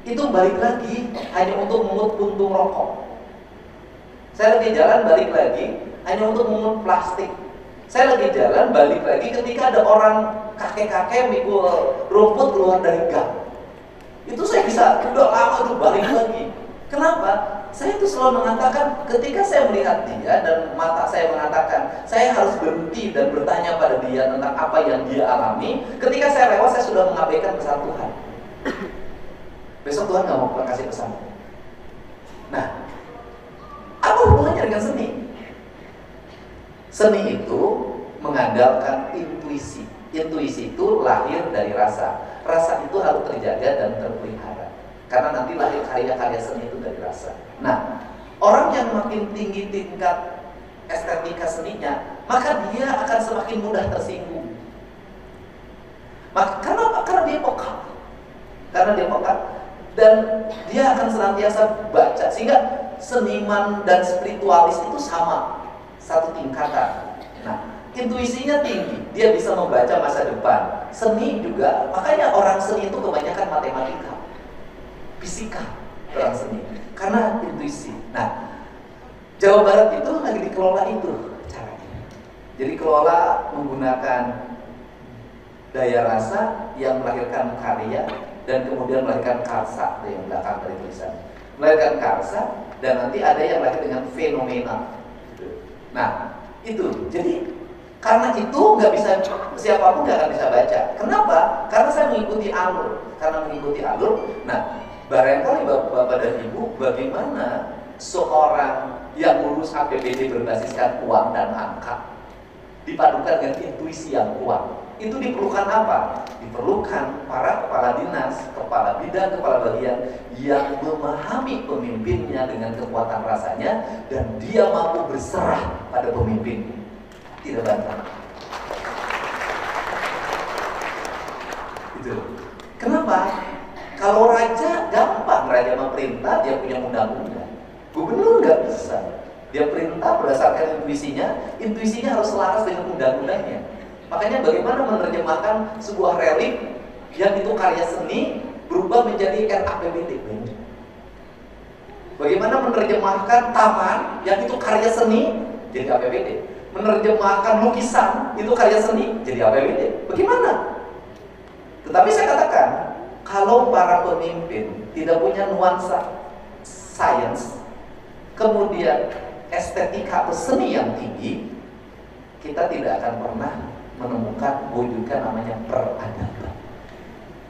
itu balik lagi hanya untuk memungut puntung rokok. Saya lagi jalan balik lagi hanya untuk memungut plastik. Saya lagi jalan balik lagi ketika ada orang kakek-kakek mikul rumput keluar dari gang. Itu saya bisa udah lama tuh balik lagi. Kenapa? Saya itu selalu mengatakan ketika saya melihat dia dan mata saya mengatakan saya harus berhenti dan bertanya pada dia tentang apa yang dia alami. Ketika saya lewat saya sudah mengabaikan pesan Tuhan. Besok Tuhan nggak mau kasih pesan. Nah, apa hubungannya dengan seni? Seni itu mengandalkan intuisi. Intuisi itu lahir dari rasa. Rasa itu harus terjaga dan terpelihara. Karena nanti lahir karya-karya seni itu dari rasa. Nah, orang yang makin tinggi tingkat estetika seninya, maka dia akan semakin mudah tersinggung. Karena dia peka. Karena dia peka. Dan dia akan senantiasa baca. Sehingga seniman dan spiritualis itu sama. Satu tingkatan. Nah, intuisinya tinggi. Dia bisa membaca masa depan. Seni juga, makanya orang seni itu kebanyakan matematika. Fisika orang seni karena intuisi. Nah, Jawa Barat itu lagi dikelola itu caranya. Jadi kelola menggunakan daya rasa yang melahirkan karya dan kemudian melahirkan karsa yang belakang dari tulisan. Melahirkan karsa dan nanti ada yang lahir dengan fenomena. Nah, itu. Jadi karena itu nggak bisa, siapapun nggak akan bisa baca. Kenapa? Karena saya mengikuti alur. Karena mengikuti alur. Nah, barangkali Bapak dan Ibu, bagaimana seorang yang lulus APBD berbasiskan uang dan angka dipadukan dengan intuisi yang kuat? Itu diperlukan apa? Diperlukan para kepala dinas, kepala bidang, kepala bagian yang memahami pemimpinnya dengan kekuatan rasanya dan dia mampu berserah pada pemimpinnya. Tidak bantah. Itu. Kenapa? Kalau raja gampang, raja memerintah, dia punya undang-undang. Gubernur nggak bisa. Dia perintah berdasarkan intuisinya harus selaras dengan undang-undangnya. Makanya bagaimana menerjemahkan sebuah relik yang itu karya seni berubah menjadi RAPBD. Bagaimana menerjemahkan taman yang itu karya seni jadi APBD. Menerjemahkan lukisan itu karya seni jadi APBD. Bagaimana? Tetapi saya katakan, kalau para pemimpin tidak punya nuansa sains, kemudian estetika atau seni yang tinggi, kita tidak akan pernah menemukan wujudkan namanya peradaban.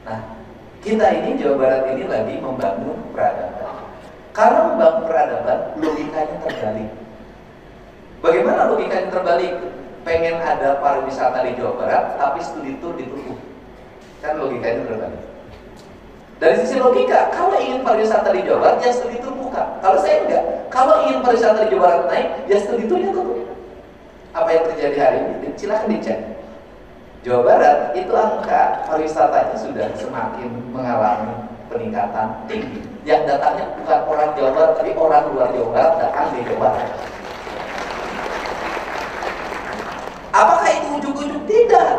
Nah, kita ini Jawa Barat ini lagi membangun peradaban. Karena membangun peradaban, logikanya terbalik. Bagaimana logikanya terbalik? Pengen ada pariwisata di Jawa Barat, tapi studi tour ditutup. Kan logikanya terbalik. Dari sisi logika, kalau ingin pariwisata di Jawa Barat, ya studi tour buka. Kalau saya enggak, kalau ingin pariwisata di Jawa Barat naik, ya studi tournya tutup. Apa yang terjadi hari ini? Silahkan dicek. Jawa Barat itu angka pariwisatanya sudah semakin mengalami peningkatan tinggi. Yang datangnya bukan orang Jawa Barat, tapi orang luar Jawa Barat datang di Jawa Barat. Apakah itu ujug-ujug? Tidak.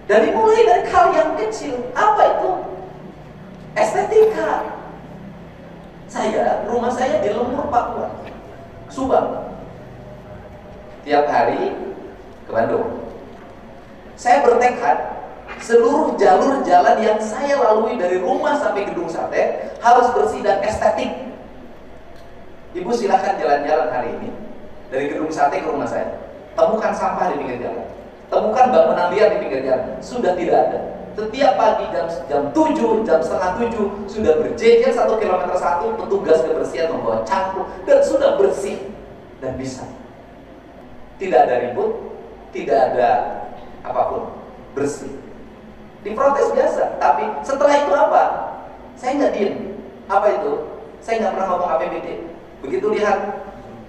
Mulai dari hal yang kecil. Apa itu? Estetika. Rumah saya di Lemur, Papua, Subang. Tiap hari ke Bandung. Saya bertekad seluruh jalur jalan yang saya lalui dari rumah sampai Gedung Sate harus bersih dan estetik. Ibu silahkan jalan-jalan hari ini dari Gedung Sate ke rumah saya. Temukan sampah di pinggir jalan. Temukan bangunan liar di pinggir jalan. Sudah tidak ada. Setiap pagi jam 7, jam setengah 7 sudah berjejer 1 km 1 petugas kebersihan membawa cangkul dan sudah bersih dan bisa. Tidak ada ribut, tidak ada apapun, bersih. Diprotes biasa, tapi setelah itu apa? Saya nggak diem. Apa itu? Saya nggak pernah ngomong APBD. Begitu lihat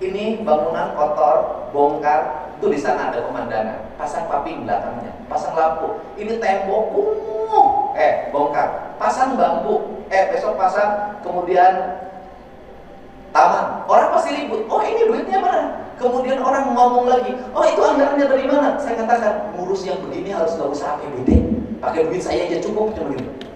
ini bangunan kotor, bongkar, itu di sana ada pemandangan. Pasang paping belakangnya, pasang lampu. Ini tembok, bongkar. Pasang bambu, besok pasang, kemudian taman. Orang pasti ribut. Oh ini duitnya mana? Kemudian orang ngomong lagi, oh itu anggarannya dari mana? Saya katakan, ngurus yang begini harus nggak usah APBD. Pakai duit saya aja cukup, cuma gitu.